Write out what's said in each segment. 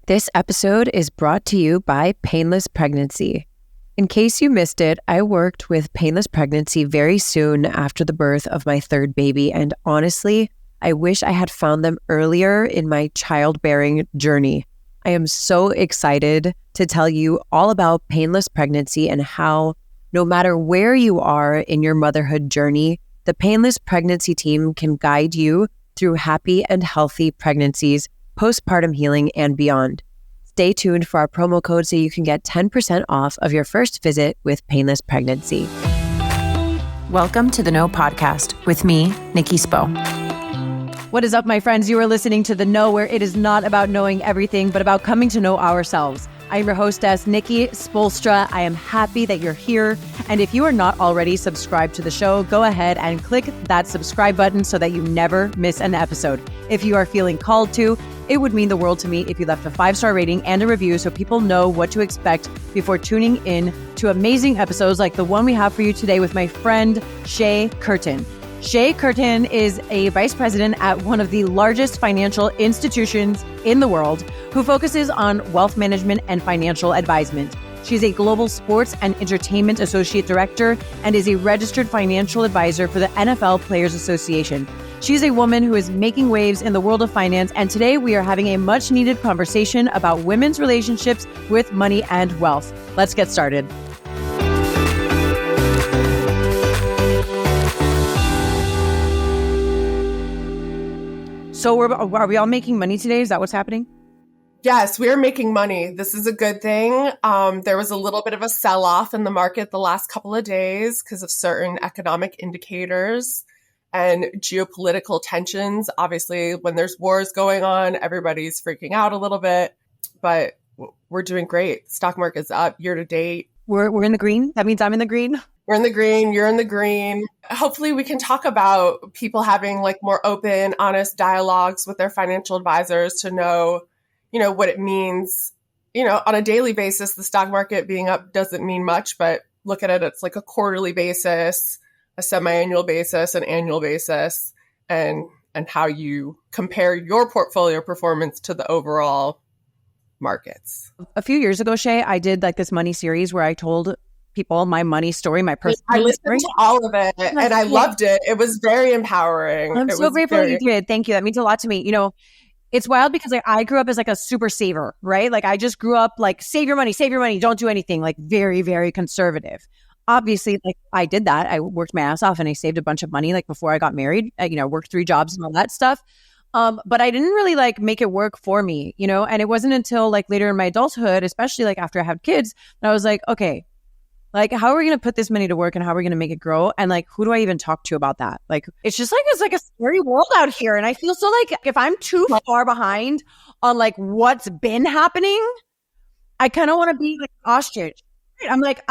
This episode is brought to you by Painless Pregnancy. In case you missed it, I worked with Painless Pregnancy very soon after the birth of my third baby, and honestly, I wish I had found them earlier in my childbearing journey. I am so excited to tell you all about Painless Pregnancy and how, no matter where you are in your motherhood journey, the Painless Pregnancy team can guide you through happy and healthy pregnancies, postpartum healing, and beyond. Stay tuned for our promo code so you can get 10% off of your first visit with Painless Pregnancy. Welcome to the Know Podcast with me, Nikki Spo. What is up, my friends? You are listening to The Know, where it is not about knowing everything, but about coming to know ourselves. I am your hostess, Nikki Spolstra. I am happy that you're here. And if you are not already subscribed to the show, go ahead and click that subscribe button so that you never miss an episode. If you are feeling called to, it would mean the world to me if you left a 5-star rating and a review so people know what to expect before tuning in to amazing episodes like the one we have for you today with my friend, Shay Curtin. Shay Curtin is a vice president at one of the largest financial institutions in the world who focuses on wealth management and financial advisement. She's a global sports and entertainment associate director and is a registered financial advisor for the NFL Players Association. She's a woman who is making waves in the world of finance, and today we are having a much needed conversation about women's relationships with money and wealth. Let's get started. So are we all making money today? Is that what's happening? Yes, we are making money. This is a good thing. There was a little bit of a sell-off in the market the last couple of days because of certain economic indicators and geopolitical tensions. Obviously, when there's wars going on, everybody's freaking out a little bit, but we're doing great. Stock market's up year to date. We're in the green. That means I'm in the green. We're in the green. You're in the green. Hopefully we can talk about people having like more open, honest dialogues with their financial advisors to know, what it means. On a daily basis, the stock market being up doesn't mean much, but look at it. It's like a quarterly basis, a semi-annual basis, an annual basis, and how you compare your portfolio performance to the overall markets. A few years ago, Shay, I did like this money series where I told people my money story, my personal I listened story. to all of it and I loved it. It was very empowering. I'm so grateful you did. Thank you. That means a lot to me. It's wild because I grew up as like a super saver, right? Like I just grew up like save your money, don't do anything, like very, very conservative. Obviously, like I did that. I worked my ass off and I saved a bunch of money like before I got married. I worked 3 jobs and all that stuff. But I didn't really like make it work for me, and it wasn't until like later in my adulthood, especially like after I had kids, that I was like, okay, like, how are we going to put this money to work and how are we going to make it grow? And like, who do I even talk to about that? Like, it's like a scary world out here. And I feel so like if I'm too far behind on like what's been happening, I kind of want to be like ostrich. I'm like,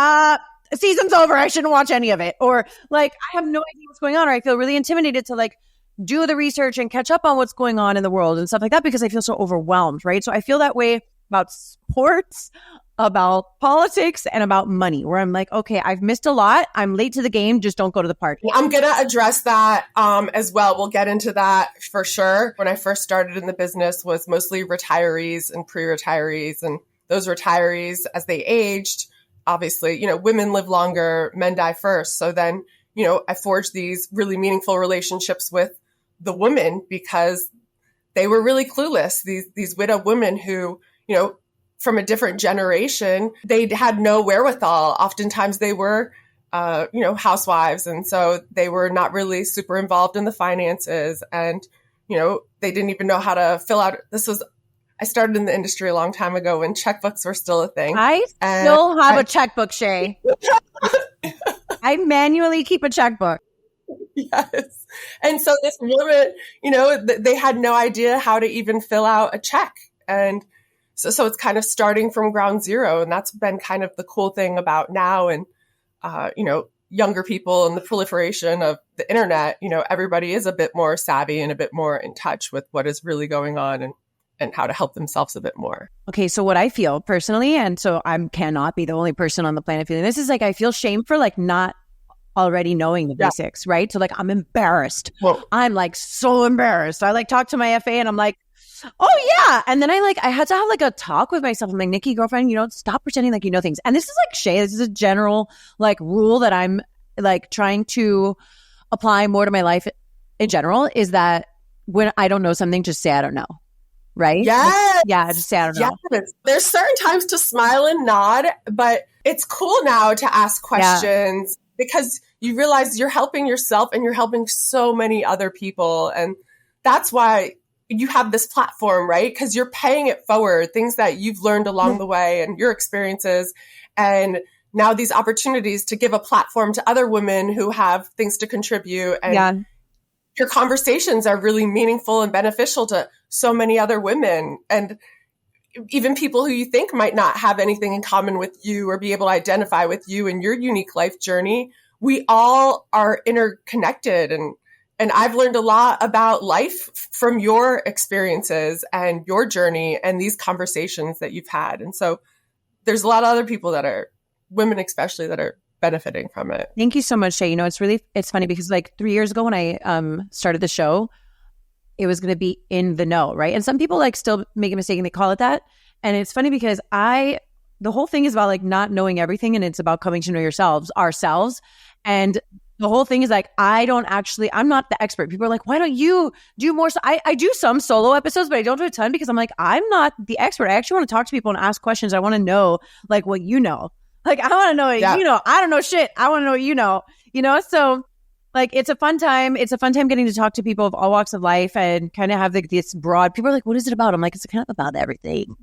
season's over. I shouldn't watch any of it. Or like, I have no idea what's going on. Or I feel really intimidated to like do the research and catch up on what's going on in the world and stuff like that because I feel so overwhelmed, right? So I feel that way about sports, about politics, and about money, where I'm like, okay, I've missed a lot. I'm late to the game. Just don't go to the party. I'm going to address that as well. We'll get into that for sure. When I first started in the business was mostly retirees and pre-retirees. And those retirees, as they aged, obviously, women live longer, men die first. So then, I forged these really meaningful relationships with the women because they were really clueless. These widowed women who, from a different generation, they had no wherewithal. Oftentimes they were, housewives. And so they were not really super involved in the finances. And, they didn't even know how to fill out. I started in the industry a long time ago when checkbooks were still a thing. I still have a checkbook, Shay. I manually keep a checkbook. Yes. And so this woman, they had no idea how to even fill out a check. And so it's kind of starting from ground zero. And that's been kind of the cool thing about now and, younger people and the proliferation of the internet. Everybody is a bit more savvy and a bit more in touch with what is really going on and how to help themselves a bit more. Okay. So what I feel personally, and so I cannot be the only person on the planet feeling this, is like, I feel shame for like not already knowing the basics, right? So like, I'm embarrassed. Whoa. I'm like so embarrassed. I like talk to my FA and I'm like, Oh yeah. And then I had to have like a talk with myself. I'm like, Nikki, girlfriend, stop pretending like you know things. And this is like Shay, this is a general like rule that I'm like trying to apply more to my life in general, is that when I don't know something, just say I don't know. Right? Yes. Yeah, just say I don't know. Yes. There's certain times to smile and nod, but it's cool now to ask questions because you realize you're helping yourself and you're helping so many other people. And that's why you have this platform, right? Because you're paying it forward, things that you've learned along the way and your experiences. And now these opportunities to give a platform to other women who have things to contribute. And your conversations are really meaningful and beneficial to so many other women. And even people who you think might not have anything in common with you or be able to identify with you in your unique life journey. We all are interconnected. And I've learned a lot about life from your experiences and your journey and these conversations that you've had. And so there's a lot of other people that are women, especially, that are benefiting from it. Thank you so much, Shay. It's funny because like 3 years ago when I started the show, it was going to be in the know, right? And some people like still make a mistake and they call it that. And it's funny because the whole thing is about like not knowing everything, and it's about coming to know ourselves. And the whole thing is like, I'm not the expert. People are like, why don't you do more? So I do some solo episodes, but I don't do a ton because I'm like, I'm not the expert. I actually want to talk to people and ask questions. I want to know like what you know. Like, I want to know what you know. I don't know shit. I want to know what you know, So like, it's a fun time. It's a fun time getting to talk to people of all walks of life and kind of have like this broad, people are like, what is it about? I'm like, it's kind of about everything.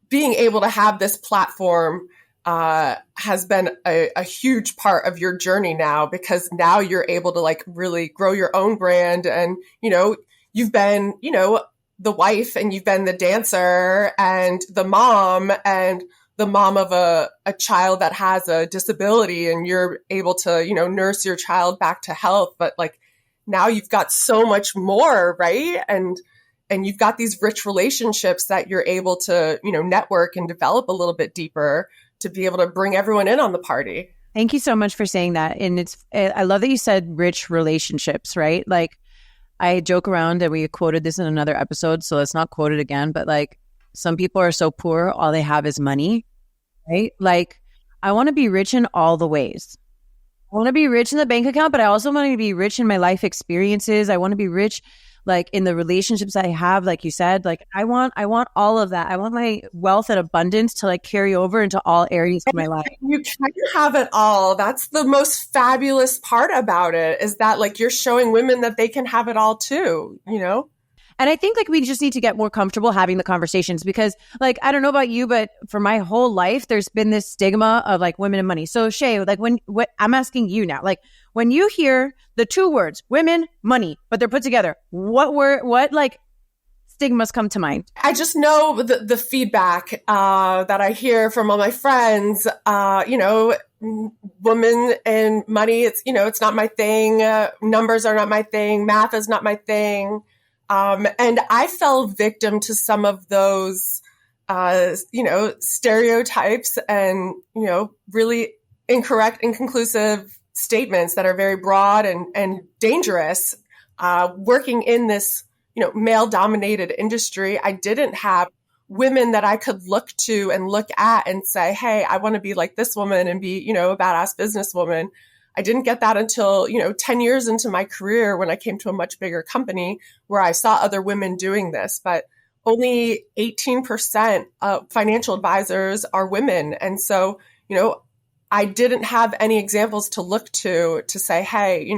Being able to have this platform has been a huge part of your journey now, because now you're able to like really grow your own brand. And, you've been, the wife, and you've been the dancer and the mom, and the mom of a child that has a disability, and you're able to, nurse your child back to health. But like now you've got so much more, right? And you've got these rich relationships that you're able to, network and develop a little bit deeper to be able to bring everyone in on the party. Thank you so much for saying that. And I love that you said rich relationships, right? Like I joke around, and we quoted this in another episode, so let's not quote it again, but like some people are so poor, all they have is money, right? Like I want to be rich in all the ways. I want to be rich in the bank account, but I also want to be rich in my life experiences. I want to be rich like in the relationships I have, like you said. Like I want all of that. I want my wealth and abundance to like carry over into all areas of my life. You can have it all. That's the most fabulous part about it, is that like you're showing women that they can have it all too, And I think like we just need to get more comfortable having the conversations, because like, I don't know about you, but for my whole life, there's been this stigma of like women and money. So Shay, like what I'm asking you now, like when you hear the two words, women, money, but they're put together, what like stigmas come to mind? I just know the feedback that I hear from all my friends, women and money, it's not my thing. Numbers are not my thing. Math is not my thing. And I fell victim to some of those, stereotypes and, really incorrect, inconclusive statements that are very broad and dangerous. Working in this, male dominated industry, I didn't have women that I could look to and look at and say, hey, I want to be like this woman and be, a badass businesswoman. I didn't get that until, 10 years into my career, when I came to a much bigger company where I saw other women doing this. But only 18% of financial advisors are women. And so, I didn't have any examples to look to say, hey,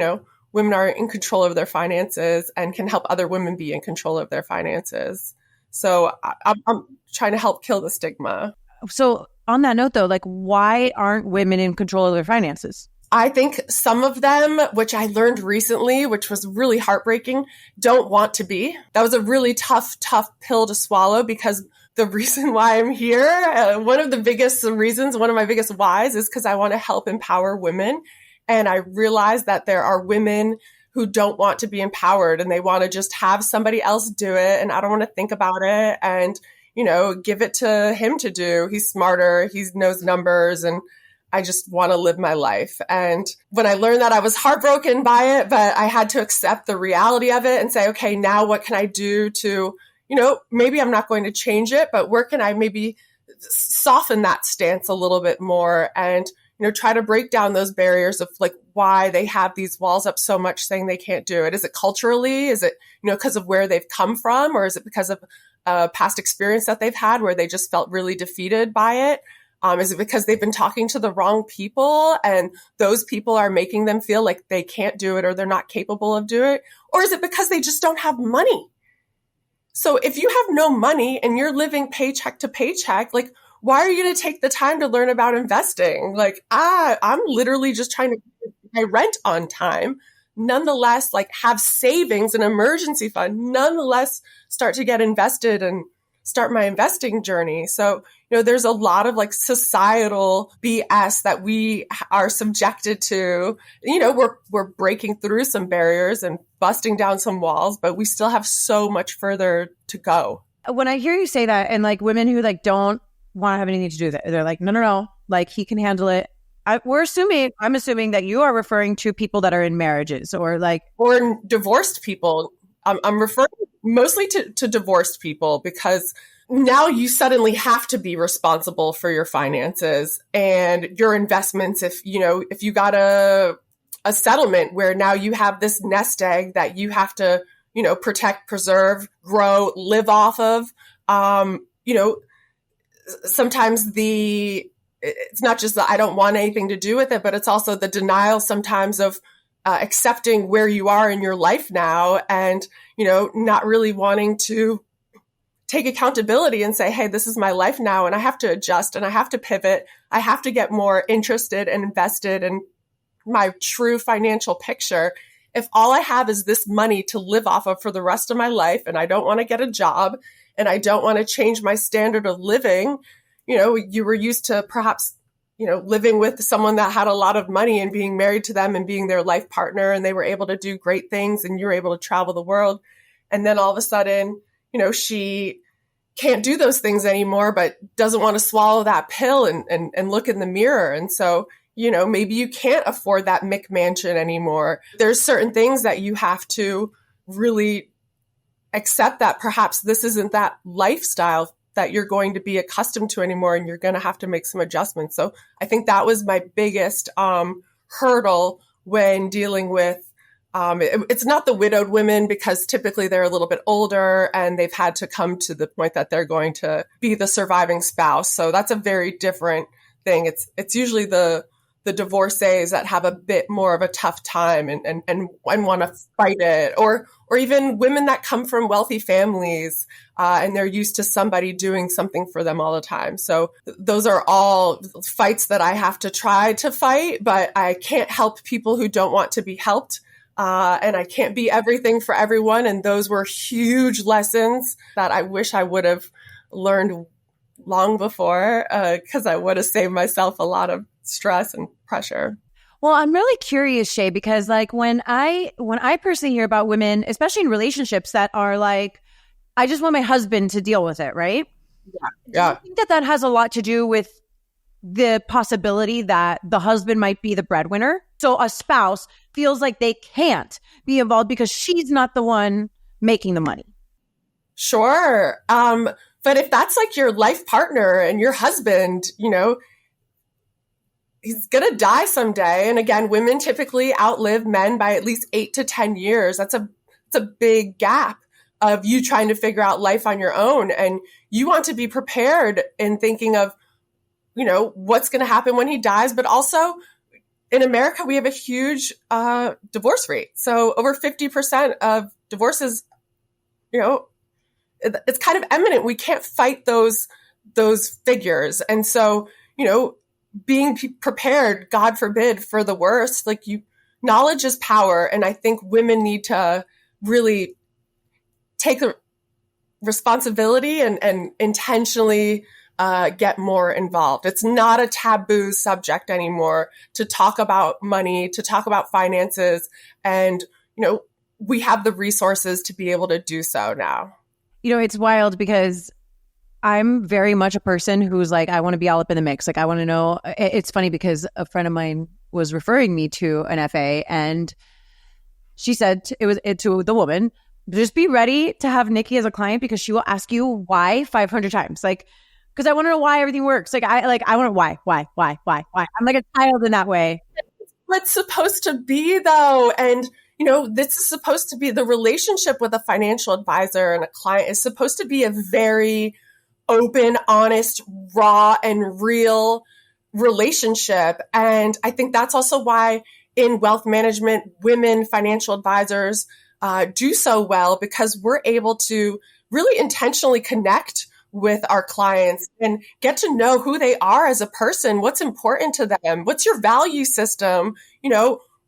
women are in control of their finances and can help other women be in control of their finances. So I'm trying to help kill the stigma. So on that note, though, like, why aren't women in control of their finances? I think some of them, which I learned recently, which was really heartbreaking, don't want to be. That was a really tough pill to swallow, because the reason why I'm here, one of my biggest whys is because I want to help empower women. And I realized that there are women who don't want to be empowered, and they want to just have somebody else do it. And I don't want to think about it and, give it to him to do. He's smarter. He knows numbers, and I just want to live my life. And when I learned that, I was heartbroken by it, but I had to accept the reality of it and say, okay, now what can I do to, maybe I'm not going to change it, but where can I maybe soften that stance a little bit more and, try to break down those barriers of like why they have these walls up so much saying they can't do it. Is it culturally? Is it, because of where they've come from? Or is it because of past experience that they've had where they just felt really defeated by it? Is it because they've been talking to the wrong people and those people are making them feel like they can't do it or they're not capable of doing it? Or is it because they just don't have money? So if you have no money and you're living paycheck to paycheck, like, why are you going to take the time to learn about investing? Like, I'm literally just trying to pay my rent on time. Nonetheless, like have savings, an emergency fund, nonetheless start to get invested and start my investing journey. So, there's a lot of like societal BS that we are subjected to. We're breaking through some barriers and busting down some walls, but we still have so much further to go. When I hear you say that, and like women who like don't want to have anything to do with it, they're like, no, like he can handle it. I'm assuming that you are referring to people that are in marriages or divorced people. I'm referring mostly to divorced people because now you suddenly have to be responsible for your finances and your investments. If you got a settlement where now you have this nest egg that you have to, protect, preserve, grow, live off of, sometimes it's not just that I don't want anything to do with it, but it's also the denial sometimes of accepting where you are in your life now and, not really wanting to take accountability and say, hey, this is my life now and I have to adjust and I have to pivot. I have to get more interested and invested in my true financial picture. If all I have is this money to live off of for the rest of my life and I don't want to get a job and I don't want to change my standard of living, you were used to perhaps, living with someone that had a lot of money and being married to them and being their life partner and they were able to do great things and you were able to travel the world. And then all of a sudden, she can't do those things anymore, but doesn't want to swallow that pill and look in the mirror. And so, maybe you can't afford that McMansion anymore. There's certain things that you have to really accept that perhaps this isn't that lifestyle that you're going to be accustomed to anymore, and you're going to have to make some adjustments. So I think that was my biggest hurdle when dealing with it's not the widowed women because typically they're a little bit older and they've had to come to the point that they're going to be the surviving spouse. So that's a very different thing. It's usually the divorcees that have a bit more of a tough time and want to fight it, or even women that come from wealthy families and they're used to somebody doing something for them all the time. So those are all fights that I have to try to fight, but I can't help people who don't want to be helped. And I can't be everything for everyone. And those were huge lessons that I wish I would have learned long before, because I would have saved myself a lot of stress and pressure. Well, I'm really curious, Shay, because like when I personally hear about women, especially in relationships that are like, I just want my husband to deal with it, right? Yeah. Do you think that has a lot to do with the possibility that the husband might be the breadwinner? So a spouse feels like they can't be involved because she's not the one making the money. Sure. But if that's like your life partner and your husband, he's going to die someday. And again, women typically outlive men by at least 8 to 10 years. That's a big gap of you trying to figure out life on your own. And you want to be prepared in thinking of, what's going to happen when he dies. But also in America, we have a huge divorce rate. So over 50% of divorces, it's kind of eminent. We can't fight those figures. And so, being prepared, God forbid, for the worst, knowledge is power. And I think women need to really take the responsibility and intentionally get more involved. It's not a taboo subject anymore to talk about money, to talk about finances. And, we have the resources to be able to do so now. It's wild because I'm very much a person who's like, I want to be all up in the mix. Like, I want to know. It's funny because a friend of mine was referring me to an FA and she said to the woman, just be ready to have Nikki as a client because she will ask you why 500 times. Like, because I want to know why everything works. I want to why. I'm like a child in that way. What's supposed to be though. And, this is supposed to be the relationship with a financial advisor and a client is supposed to be a very open, honest, raw, and real relationship. And I think that's also why in wealth management, women financial advisors do so well because we're able to really intentionally connect with our clients and get to know who they are as a person, what's important to them, what's your value system,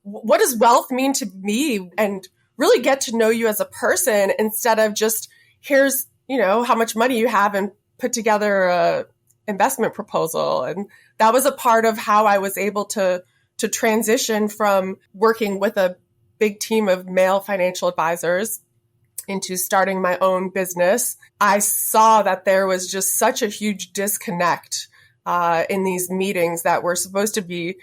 what does wealth mean to me, and really get to know you as a person instead of just here's, how much money you have and put together a investment proposal. And that was a part of how I was able to transition from working with a big team of male financial advisors into starting my own business. I saw that there was just such a huge disconnect in these meetings that were supposed to be,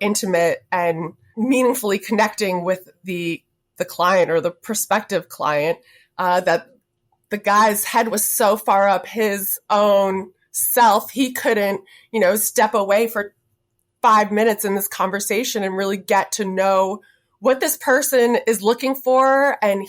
intimate and meaningfully connecting with the client or the prospective client, that the guy's head was so far up his own self, he couldn't, step away for 5 minutes in this conversation and really get to know what this person is looking for and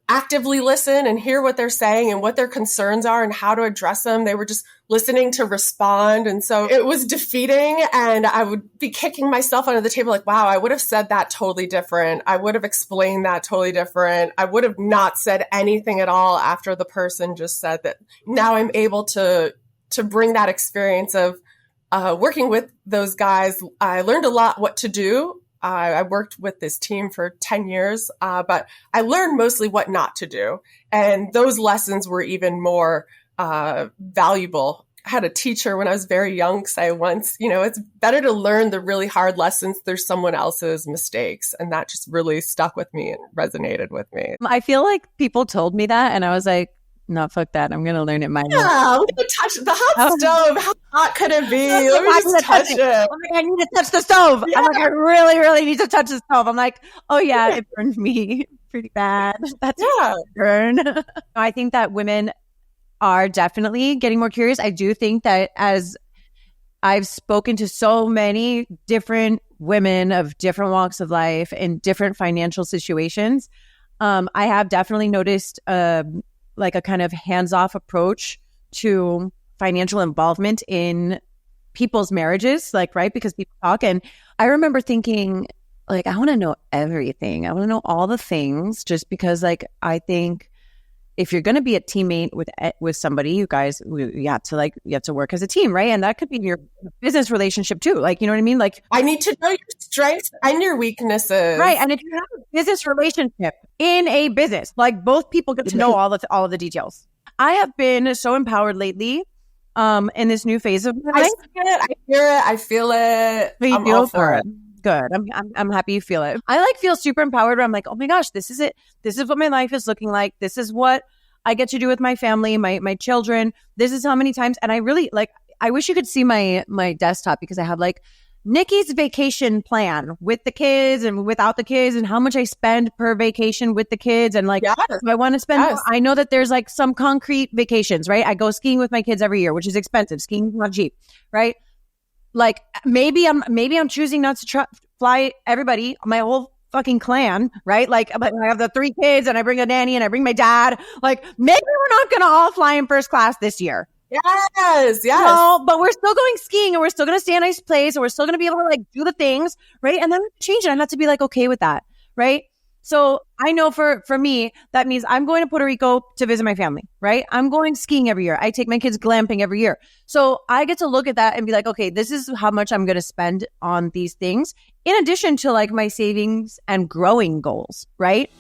actively listen and hear what they're saying and what their concerns are and how to address them. They were just listening to respond. And so it was defeating and I would be kicking myself under the table like, wow, I would have said that totally different. I would have explained that totally different. I would have not said anything at all after the person just said that. Now I'm able to bring that experience of working with those guys. I learned a lot what to do. I worked with this team for 10 years, but I learned mostly what not to do. And those lessons were even more valuable. I had a teacher when I was very young say once, it's better to learn the really hard lessons through someone else's mistakes. And that just really stuck with me and resonated with me. I feel like people told me that and I was like, no, fuck that. I'm going to learn it my way. Yeah, I'm going to touch the hot stove. How hot could it be? Let me just touch it. I'm like, I need to touch the stove. Yeah. I'm like, I really, really need to touch the stove. I'm like, oh yeah, it burned me pretty bad. That's burn. I think that women are definitely getting more curious. I do think that as I've spoken to so many different women of different walks of life in different financial situations, I have definitely noticed like a kind of hands-off approach to financial involvement in people's marriages, right? Because people talk. And I remember thinking, I want to know everything. I want to know all the things just because, I think if you're going to be a teammate with somebody, you guys, you have to work as a team, right? And that could be your business relationship too. You know what I mean? I need to know your strengths and your weaknesses. Right. And if you have a business relationship in a business, both people get to know all of the details. I have been so empowered lately in this new phase of my life. I see it. I hear it. I feel it. You feel for it. Good. I'm happy you feel it. I feel super empowered where I'm like, oh my gosh, this is it. This is what my life is looking like. This is what I get to do with my family, my children. This is how many times. And I really I wish you could see my desktop because I have Nikki's vacation plan with the kids and without the kids and how much I spend per vacation with the kids. And yes. If I want to spend, yes. I know that there's some concrete vacations, right? I go skiing with my kids every year, which is expensive. Skiing is not cheap, right? Maybe I'm choosing not to fly everybody, my whole fucking clan, right? I have the 3 kids and I bring a nanny and I bring my dad. Maybe we're not going to all fly in first class this year. Yes. No, but we're still going skiing and we're still going to stay in a nice place and we're still going to be able to do the things, right? And then change it. I have to be okay with that, right? So I know for me, that means I'm going to Puerto Rico to visit my family, right? I'm going skiing every year. I take my kids glamping every year. So I get to look at that and be like, okay, this is how much I'm going to spend on these things in addition to my savings and growing goals, right?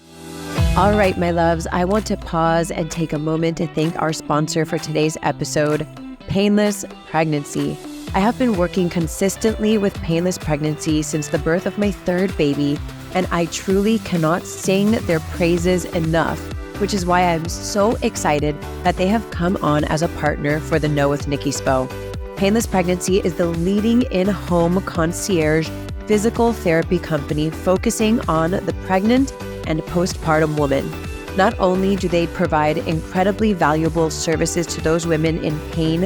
All right, my loves, I want to pause and take a moment to thank our sponsor for today's episode, Painless Pregnancy. I have been working consistently with painless pregnancy since the birth of my 3rd baby, and I truly cannot sing their praises enough, which is why I'm so excited that they have come on as a partner for the Know with Nikki Spo. Painless Pregnancy is the leading in-home concierge physical therapy company focusing on the pregnant and postpartum woman. Not only do they provide incredibly valuable services to those women in pain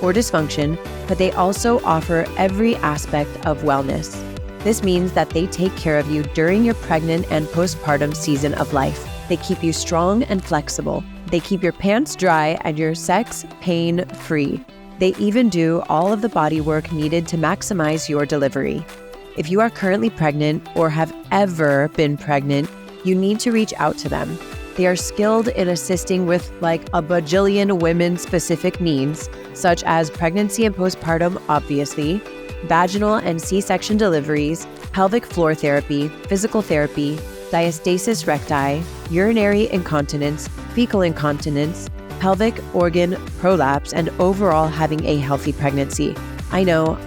or dysfunction, but they also offer every aspect of wellness. This means that they take care of you during your pregnant and postpartum season of life. They keep you strong and flexible. They keep your pants dry and your sex pain-free. They even do all of the body work needed to maximize your delivery. If you are currently pregnant or have ever been pregnant, you need to reach out to them. They are skilled in assisting with like a bajillion women-specific needs, such as pregnancy and postpartum, obviously, vaginal and C-section deliveries, pelvic floor therapy, physical therapy, diastasis recti, urinary incontinence, fecal incontinence, pelvic organ prolapse, and overall having a healthy pregnancy. I know.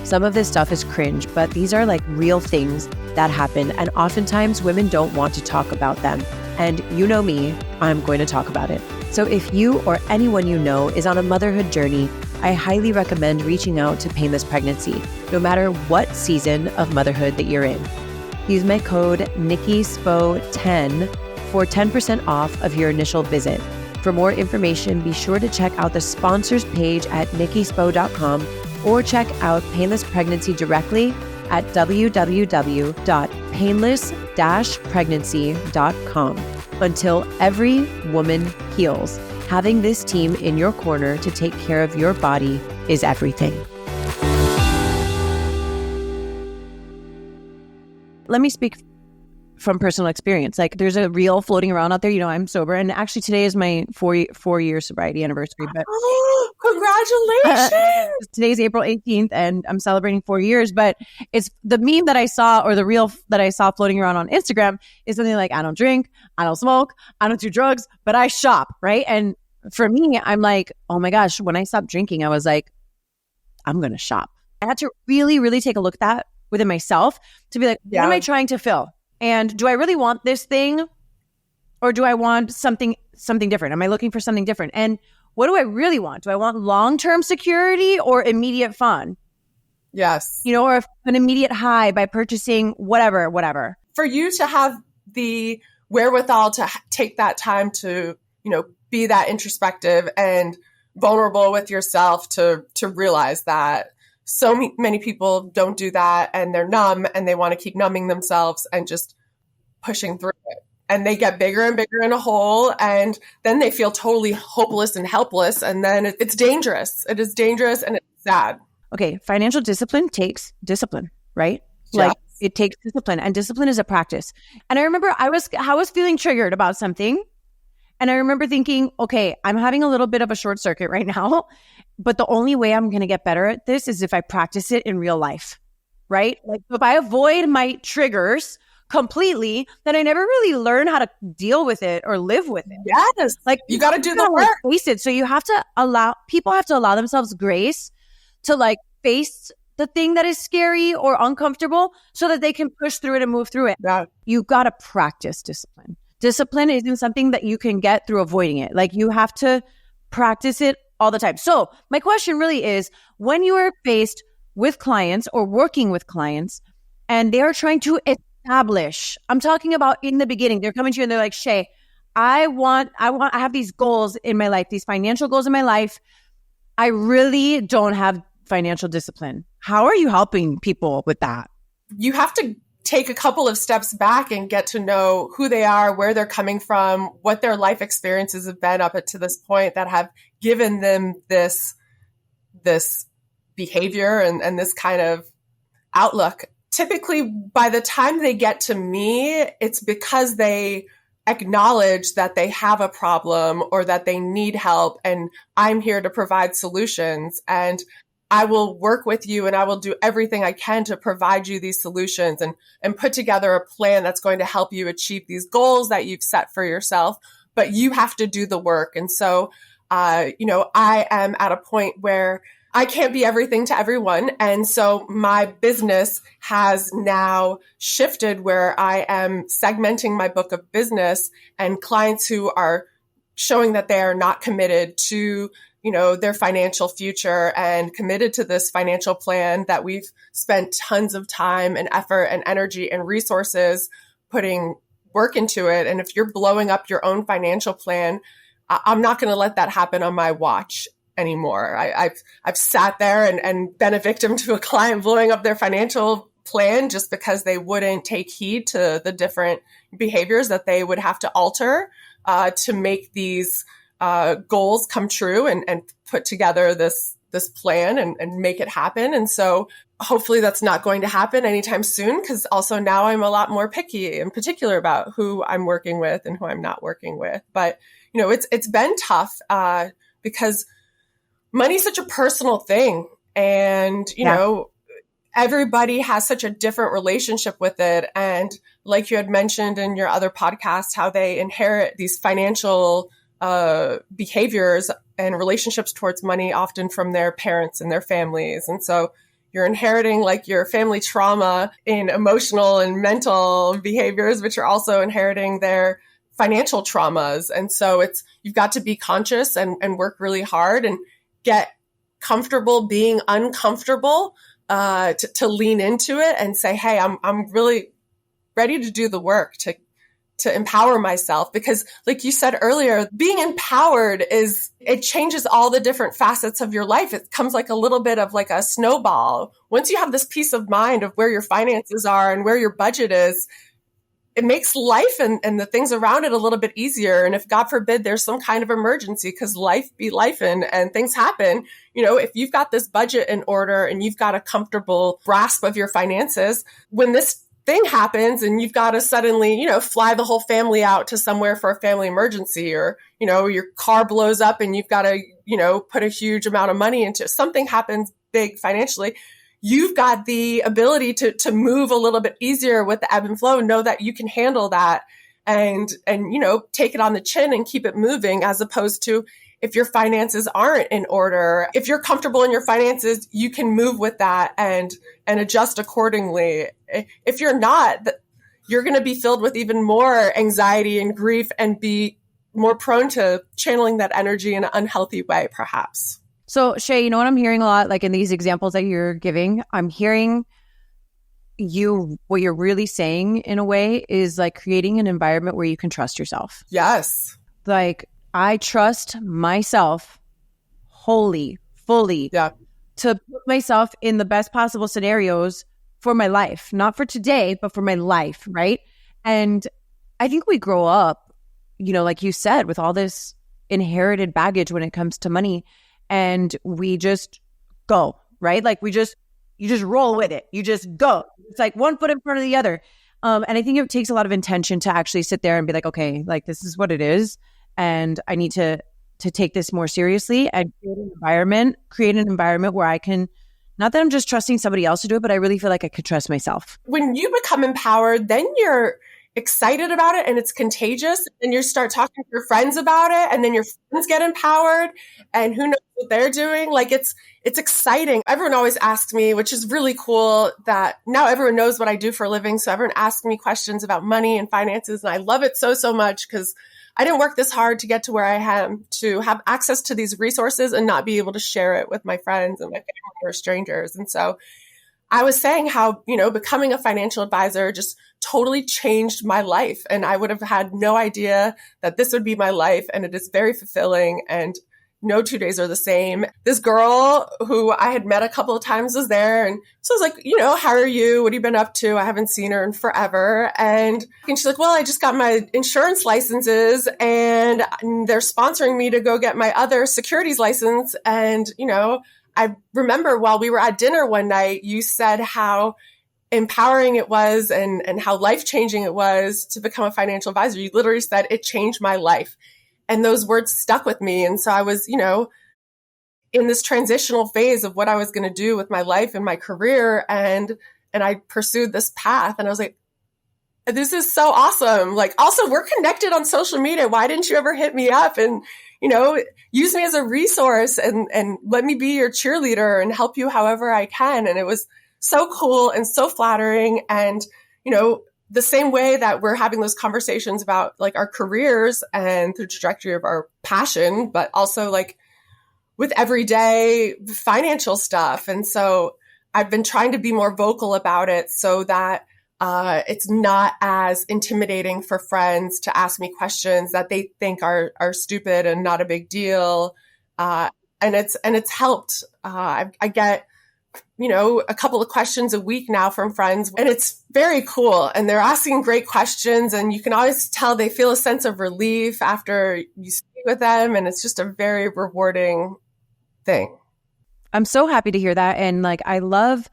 Some of this stuff is cringe, but these are like real things that happen, and oftentimes women don't want to talk about them. And you know me, I'm going to talk about it. So if you or anyone you know is on a motherhood journey, I highly recommend reaching out to Painless Pregnancy, no matter what season of motherhood that you're in. Use my code NikkiSpo10 for 10% off of your initial visit. For more information, be sure to check out the sponsors page at nikkispo.com or check out Painless Pregnancy directly at www.painless-pregnancy.com. Until every woman heals, having this team in your corner to take care of your body is everything. Let me speak from personal experience. Like there's a reel floating around out there, I'm sober. And actually today is my four-year sobriety anniversary. But Congratulations! Today's April 18th and I'm celebrating 4 years. But it's the meme that I saw, or the reel that I saw floating around on Instagram, is something like, I don't drink, I don't smoke, I don't do drugs, but I shop, right? And for me, I'm like, oh my gosh, when I stopped drinking, I was like, I'm going to shop. I had to really, really take a look at that within myself to be like, what am I trying to fill? And do I really want this thing, or do I want something different? Am I looking for something different? And what do I really want? Do I want long-term security or immediate fun? Yes. Or an immediate high by purchasing whatever. For you to have the wherewithal to take that time to, be that introspective and vulnerable with yourself to realize that so many people don't do that, and they're numb and they want to keep numbing themselves and just pushing through it. And they get bigger and bigger in a hole, and then they feel totally hopeless and helpless. And then it's dangerous. It is dangerous and it's sad. Okay. Financial discipline takes discipline, right? Yes. Like it takes discipline, and discipline is a practice. And I remember I was feeling triggered about something. And I remember thinking, okay, I'm having a little bit of a short circuit right now, but the only way I'm going to get better at this is if I practice it in real life, right? Like if I avoid my triggers completely, then I never really learn how to deal with it or live with it. Yes. Like you got to do the work. Face it. So you have to people have to allow themselves grace to like face the thing that is scary or uncomfortable so that they can push through it and move through it. Yeah. You got to practice discipline. Discipline isn't something that you can get through avoiding it. Like you have to practice it all the time. So my question really is, when you are faced with clients or working with clients and they are trying to establish, I'm talking about in the beginning, they're coming to you and they're like, Shay, I have these goals in my life, these financial goals in my life. I really don't have financial discipline. How are you helping people with that? You have to take a couple of steps back and get to know who they are, where they're coming from, what their life experiences have been up to this point that have given them this behavior and this kind of outlook. Typically, by the time they get to me, it's because they acknowledge that they have a problem or that they need help, and I'm here to provide solutions. And I will work with you and I will do everything I can to provide you these solutions and put together a plan that's going to help you achieve these goals that you've set for yourself. But you have to do the work. And so, I am at a point where I can't be everything to everyone. And so my business has now shifted where I am segmenting my book of business, and clients who are showing that they are not committed to their financial future and committed to this financial plan that we've spent tons of time and effort and energy and resources putting work into it. And if you're blowing up your own financial plan, I'm not going to let that happen on my watch anymore. I've sat there and been a victim to a client blowing up their financial plan just because they wouldn't take heed to the different behaviors that they would have to alter to make these goals come true and put together this plan and make it happen. And so hopefully that's not going to happen anytime soon, because also now I'm a lot more picky and particular about who I'm working with and who I'm not working with. But, it's been tough because money is such a personal thing. And, everybody has such a different relationship with it. And like you had mentioned in your other podcast, how they inherit these financial behaviors and relationships towards money, often from their parents and their families. And so you're inheriting like your family trauma in emotional and mental behaviors, which are also inheriting their financial traumas. And so you've got to be conscious and work really hard and get comfortable being uncomfortable, to lean into it and say, hey, I'm really ready to do the work to empower myself. Because like you said earlier, being empowered it changes all the different facets of your life. It comes like a little bit of like a snowball. Once you have this peace of mind of where your finances are and where your budget is, it makes life and the things around it a little bit easier. And if God forbid there's some kind of emergency, because life be life and things happen, if you've got this budget in order and you've got a comfortable grasp of your finances, when this thing happens and you've got to suddenly, fly the whole family out to somewhere for a family emergency, or, your car blows up and you've got to, put a huge amount of money into something happens big financially, you've got the ability to move a little bit easier with the ebb and flow, know that you can handle that and, take it on the chin and keep it moving, as opposed to if your finances aren't in order. If you're comfortable in your finances, you can move with that and adjust accordingly. If you're not, you're going to be filled with even more anxiety and grief and be more prone to channeling that energy in an unhealthy way, perhaps. So Shay, you know what I'm hearing a lot, like in these examples that you're giving, I'm hearing what you're really saying in a way is like creating an environment where you can trust yourself. Yes. Like I trust myself fully to put myself in the best possible scenarios for my life, not for today, but for my life. Right. And I think we grow up, like you said, with all this inherited baggage when it comes to money. And we just go, right? Like you just roll with it. You just go. It's like one foot in front of the other. And I think it takes a lot of intention to actually sit there and be like, okay, like this is what it is. And I need to take this more seriously and create an environment where I can, not that I'm just trusting somebody else to do it, but I really feel like I could trust myself. When you become empowered, then you're excited about it and it's contagious, and you start talking to your friends about it, and then your friends get empowered, and who knows what they're doing. Like it's exciting. Everyone always asks me, which is really cool, that now everyone knows what I do for a living. So everyone asks me questions about money and finances, and I love it so much, because I didn't work this hard to get to where I am, to have access to these resources and not be able to share it with my friends and my family or strangers. And so I was saying how, becoming a financial advisor just totally changed my life. And I would have had no idea that this would be my life. And it is very fulfilling, and no 2 days are the same. This girl who I had met a couple of times was there. And so I was like, how are you? What have you been up to? I haven't seen her in forever. And she's like, well, I just got my insurance licenses and they're sponsoring me to go get my other securities license. And, I remember while we were at dinner one night, you said how empowering it was and how life-changing it was to become a financial advisor. You literally said, it changed my life. And those words stuck with me. And so I was, in this transitional phase of what I was going to do with my life and my career. And I pursued this path, and I was like, this is so awesome. Like, also, we're connected on social media. Why didn't you ever hit me up and, use me as a resource and let me be your cheerleader and help you however I can? And it was so cool and so flattering. And, the same way that we're having those conversations about like our careers and the trajectory of our passion, but also like with everyday financial stuff. And so I've been trying to be more vocal about it so that It's not as intimidating for friends to ask me questions that they think are stupid and not a big deal. And it's helped. I get, a couple of questions a week now from friends, and it's very cool. And they're asking great questions, and you can always tell they feel a sense of relief after you speak with them. And it's just a very rewarding thing. I'm so happy to hear that. And like, I love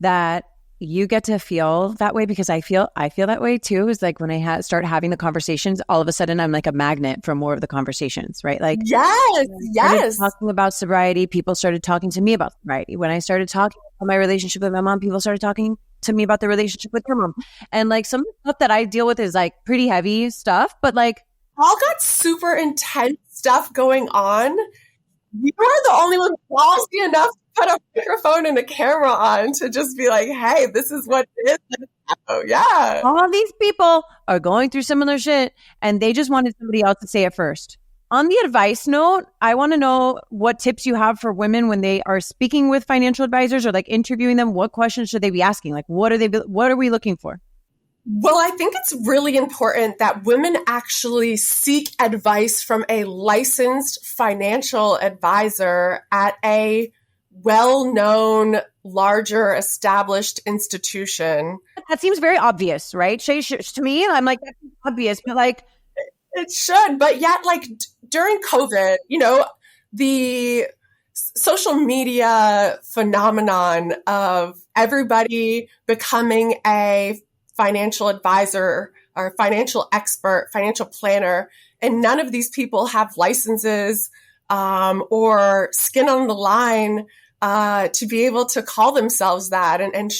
that you get to feel that way, because I feel that way too. Is like when I start having the conversations, all of a sudden I'm like a magnet for more of the conversations, right? Like, yes. Talking about sobriety, people started talking to me about sobriety. When I started talking about my relationship with my mom, people started talking to me about their relationship with their mom. And like some stuff that I deal with is like pretty heavy stuff, but like all got super intense stuff going on. You are the only one ballsy enough to put a microphone and a camera on to just be like, hey, this is what it is. Oh, yeah. All these people are going through similar shit, and they just wanted somebody else to say it first. On the advice note, I want to know what tips you have for women when they are speaking with financial advisors or like interviewing them. What questions should they be asking? Like, what are we looking for? Well, I think it's really important that women actually seek advice from a licensed financial advisor at a well-known, larger, established institution. That seems very obvious, right? To me, I'm like, that's obvious, but like, it should. But yet, like during COVID, the social media phenomenon of everybody becoming a financial advisor or financial expert, financial planner, and none of these people have licenses or skin on the line to be able to call themselves that, and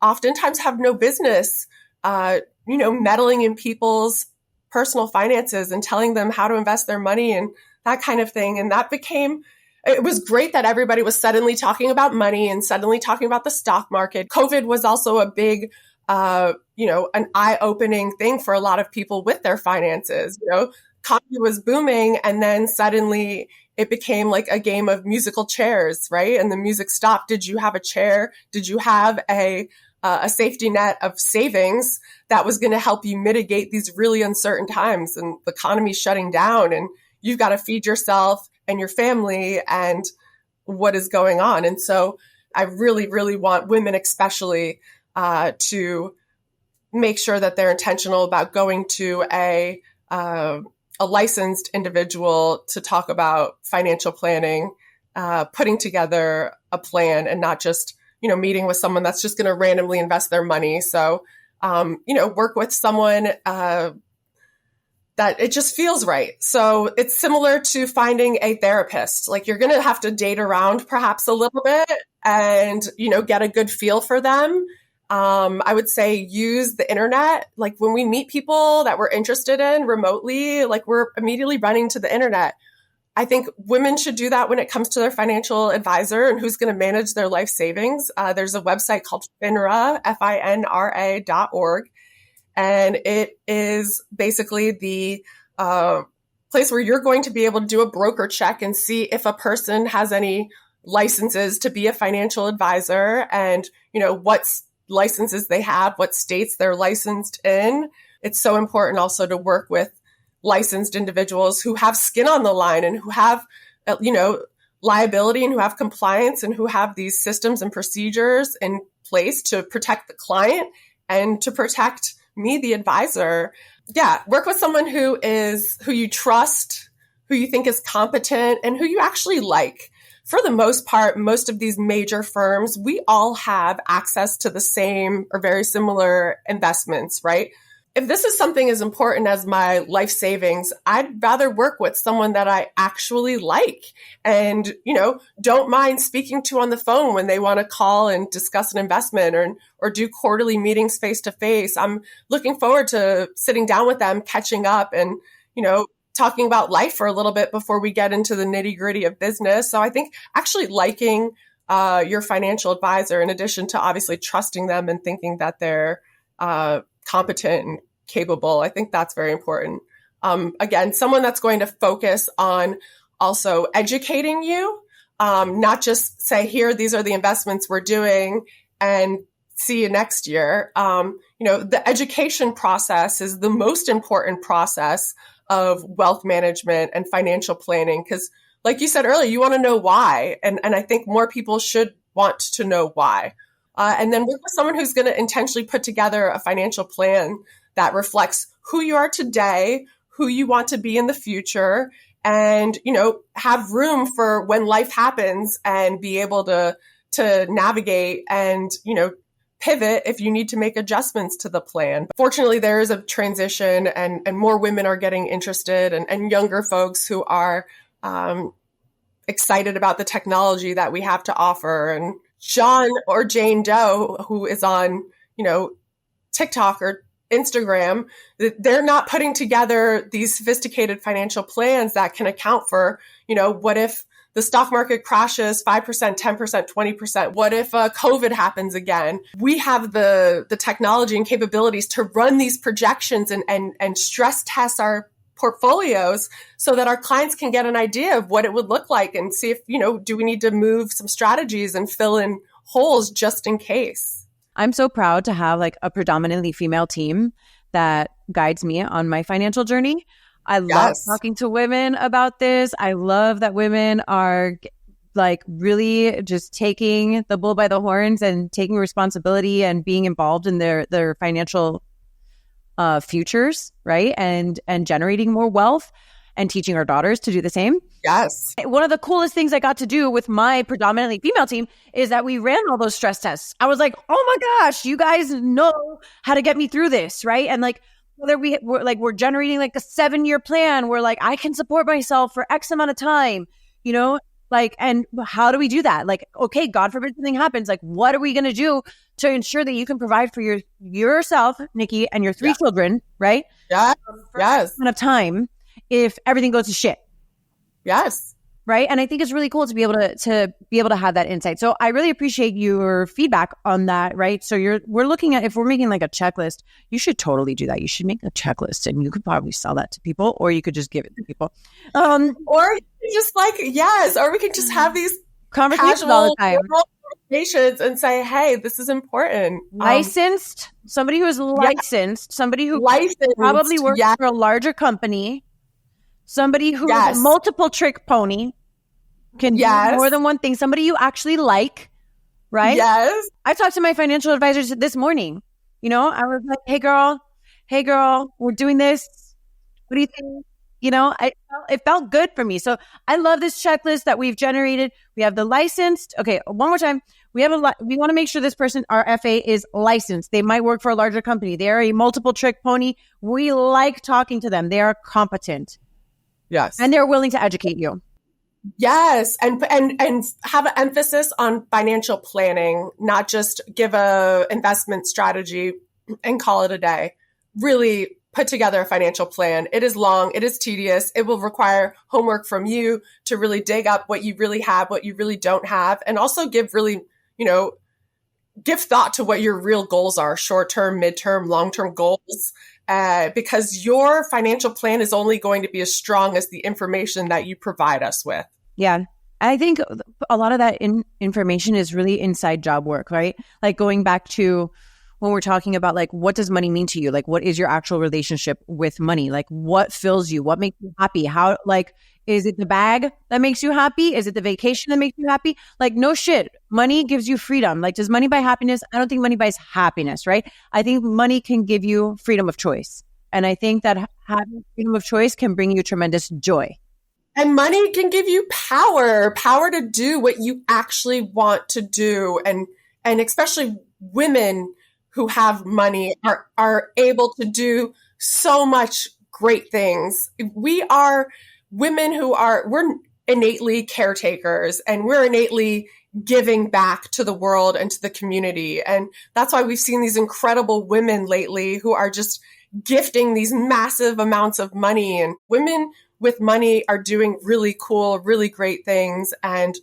oftentimes have no business, meddling in people's personal finances and telling them how to invest their money and that kind of thing. And it was great that everybody was suddenly talking about money and suddenly talking about the stock market. COVID was also a big an eye-opening thing for a lot of people with their finances. Comedy was booming, and then suddenly it became like a game of musical chairs, right? And the music stopped. Did you have a chair? Did you have a safety net of savings that was going to help you mitigate these really uncertain times? And the economy's shutting down, and you've got to feed yourself and your family, and what is going on? And so I really, really want women especially to make sure that they're intentional about going to a licensed individual to talk about financial planning, putting together a plan, and not just, meeting with someone that's just going to randomly invest their money. So, work with someone that it just feels right. So it's similar to finding a therapist. Like you're going to have to date around perhaps a little bit and, get a good feel for them. I would say use the internet. Like when we meet people that we're interested in remotely, like we're immediately running to the internet. I think women should do that when it comes to their financial advisor and who's going to manage their life savings. There's a website called FINRA, FINRA.org. And it is basically the place where you're going to be able to do a broker check and see if a person has any licenses to be a financial advisor and, what licenses they have, what states they're licensed in. It's so important also to work with licensed individuals who have skin on the line and who have, liability and who have compliance and who have these systems and procedures in place to protect the client and to protect me, the advisor. Yeah, work with someone who you trust, who you think is competent, and who you actually like. For the most part, most of these major firms, we all have access to the same or very similar investments, right? If this is something as important as my life savings, I'd rather work with someone that I actually like and, don't mind speaking to on the phone when they want to call and discuss an investment or do quarterly meetings face to face. I'm looking forward to sitting down with them, catching up and, talking about life for a little bit before we get into the nitty gritty of business. So I think actually liking your financial advisor, in addition to obviously trusting them and thinking that they're competent and capable, I think that's very important. Again, someone that's going to focus on also educating you, not just say, here, these are the investments we're doing and see you next year. The education process is the most important process of wealth management and financial planning. Because like you said earlier, you want to know why. And I think more people should want to know why. And then work with someone who's going to intentionally put together a financial plan that reflects who you are today, who you want to be in the future, and, have room for when life happens and be able to navigate and, pivot if you need to make adjustments to the plan. Fortunately, there is a transition and more women are getting interested and younger folks who are excited about the technology that we have to offer. And John or Jane Doe, who is on, TikTok or Instagram, they're not putting together these sophisticated financial plans that can account for, what if the stock market crashes 5%, 10%, 20%? What if COVID happens again? We have the technology and capabilities to run these projections and stress test our portfolios so that our clients can get an idea of what it would look like and see if, do we need to move some strategies and fill in holes just in case. I'm so proud to have like a predominantly female team that guides me on my financial journey. I love talking to women about this. I love that women are like really just taking the bull by the horns and taking responsibility and being involved in their financial futures, right? And generating more wealth and teaching our daughters to do the same. Yes. One of the coolest things I got to do with my predominantly female team is that we ran all those stress tests. I was like, oh my gosh, you guys know how to get me through this, right? And like, whether we're generating like a 7-year plan where like I can support myself for X amount of time, and how do we do that? Like, okay, God forbid something happens. Like, what are we going to do to ensure that you can provide for yourself, Nikki, and your 3 children, right? Yeah. Yes. Amount of time if everything goes to shit. Yes. Right. And I think it's really cool to be able to have that insight. So I really appreciate your feedback on that. Right. So we're looking at, if we're making like a checklist, you should totally do that. You should make a checklist and you could probably sell that to people, or you could just give it to people. Or just or we could just have these conversations all the time. Conversations and say, hey, this is important. Licensed, somebody who is licensed, somebody who probably works for a larger company, somebody who is a multiple trick pony, can do more than one thing, somebody you actually like, right? Yes. I talked to my financial advisors this morning. I was like, hey girl, we're doing this. What do you think? It felt good for me. So I love this checklist that we've generated. We have the licensed. Okay, one more time. We want to make sure this person, our FA, is licensed. They might work for a larger company. They are a multiple trick pony. We like talking to them. They are competent. Yes. And they're willing to educate you. Yes. And have an emphasis on financial planning, not just give a investment strategy and call it a day. Really put together a financial plan. It is long. It is tedious. It will require homework from you to really dig up what you really have, what you really don't have, and also give thought to what your real goals are, short-term, mid-term, long-term goals. Because your financial plan is only going to be as strong as the information that you provide us with. Yeah. I think a lot of that information is really inside job work, right? Like going back to when we're talking about like, what does money mean to you? Like, what is your actual relationship with money? Like, what fills you? What makes you happy? How, like, is it the bag that makes you happy? Is it the vacation that makes you happy? Like, no shit. Money gives you freedom. Like, does money buy happiness? I don't think money buys happiness, right? I think money can give you freedom of choice. And I think that having freedom of choice can bring you tremendous joy. And money can give you power to do what you actually want to do. And especially women who have money are able to do so much great things. We are women we're innately caretakers, and we're innately giving back to the world and to the community. And that's why we've seen these incredible women lately who are just gifting these massive amounts of money. And women with money are doing really cool, really great things. And,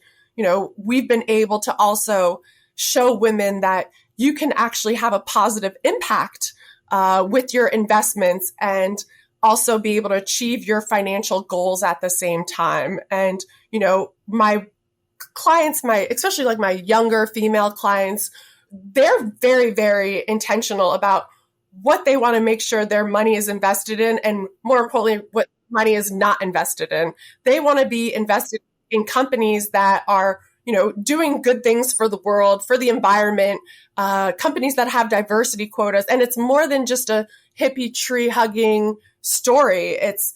we've been able to also show women that you can actually have a positive impact with your investments and also be able to achieve your financial goals at the same time. And, my clients, especially like my younger female clients they're very, very intentional about what they want to make sure their money is invested in, and more importantly, what money is not invested in. They want to be invested in companies that are, doing good things for the world, for the environment, companies that have diversity quotas. And it's more than just a hippie tree hugging story. It's,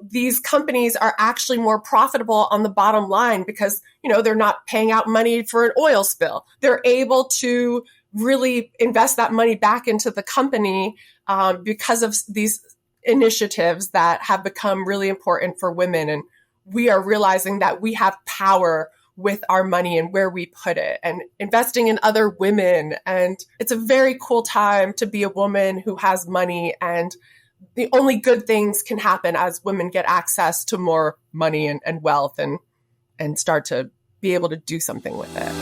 these companies are actually more profitable on the bottom line because, they're not paying out money for an oil spill. They're able to really invest that money back into the company because of these initiatives that have become really important for women. And we are realizing that we have power with our money and where we put it, and investing in other women. And it's a very cool time to be a woman who has money, and the only good things can happen as women get access to more money and wealth and start to be able to do something with it.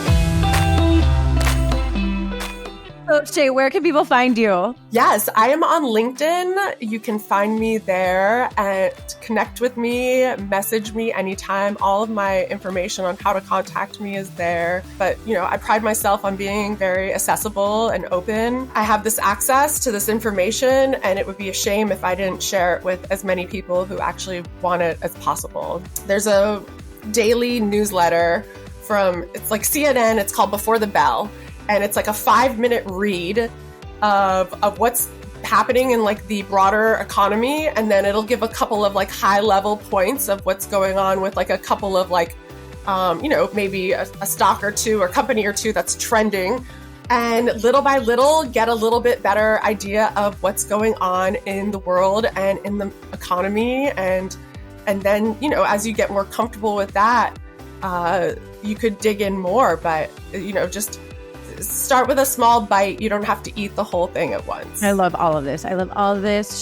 So, Shay, where can people find you? Yes, I am on LinkedIn. You can find me there and connect with me, message me anytime. All of my information on how to contact me is there. But, I pride myself on being very accessible and open. I have this access to this information, and it would be a shame if I didn't share it with as many people who actually want it as possible. There's a daily newsletter it's like CNN, it's called Before the Bell. And it's like a 5-minute read of what's happening in like the broader economy. And then it'll give a couple of like high level points of what's going on with like a couple of like, maybe a stock or two or company or two that's trending. And little by little, get a little bit better idea of what's going on in the world and in the economy. And then, as you get more comfortable with that, you could dig in more. But, just start with a small bite. You don't have to eat the whole thing at once. I love all of this.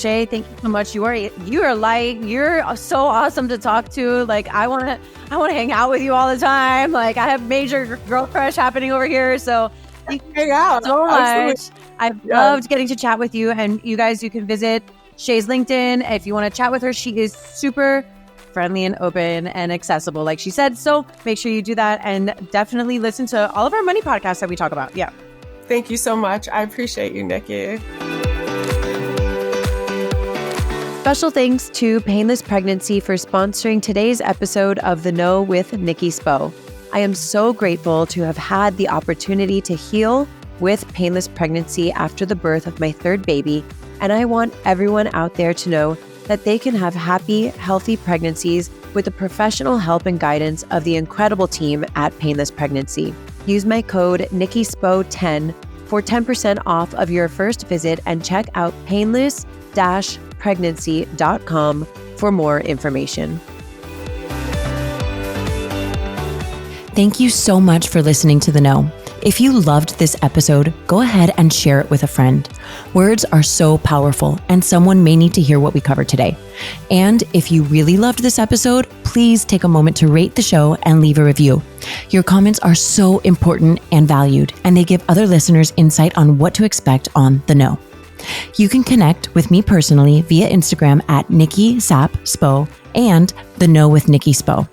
Shay, thank you so much. You are light. You're so awesome to talk to. Like, I want to hang out with you all the time. Like, I have major girl crush happening over here. So thank you so much. Absolutely. I've loved getting to chat with you. And you guys, you can visit Shay's LinkedIn. If you want to chat with her, she is super friendly and open and accessible, like she said. So make sure you do that, and definitely listen to all of our money podcasts that we talk about. Yeah. Thank you so much. I appreciate you, Nikki. Special thanks to Painless Pregnancy for sponsoring today's episode of The Know with Nikki Spo. I am so grateful to have had the opportunity to heal with painless pregnancy after the birth of my third baby, and I want everyone out there to know that they can have happy, healthy pregnancies with the professional help and guidance of the incredible team at Painless Pregnancy. Use my code NikkiSpo10 for 10% off of your first visit, and check out painless-pregnancy.com for more information. Thank you so much for listening to The Know. If you loved this episode, go ahead and share it with a friend. Words are so powerful, and someone may need to hear what we covered today. And if you really loved this episode, please take a moment to rate the show and leave a review. Your comments are so important and valued, and they give other listeners insight on what to expect on The Know. You can connect with me personally via Instagram at NikkiSapSpo and The Know with Nikki Spo.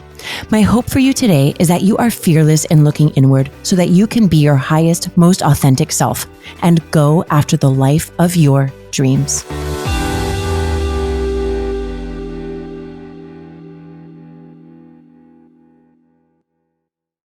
My hope for you today is that you are fearless in looking inward so that you can be your highest, most authentic self and go after the life of your dreams.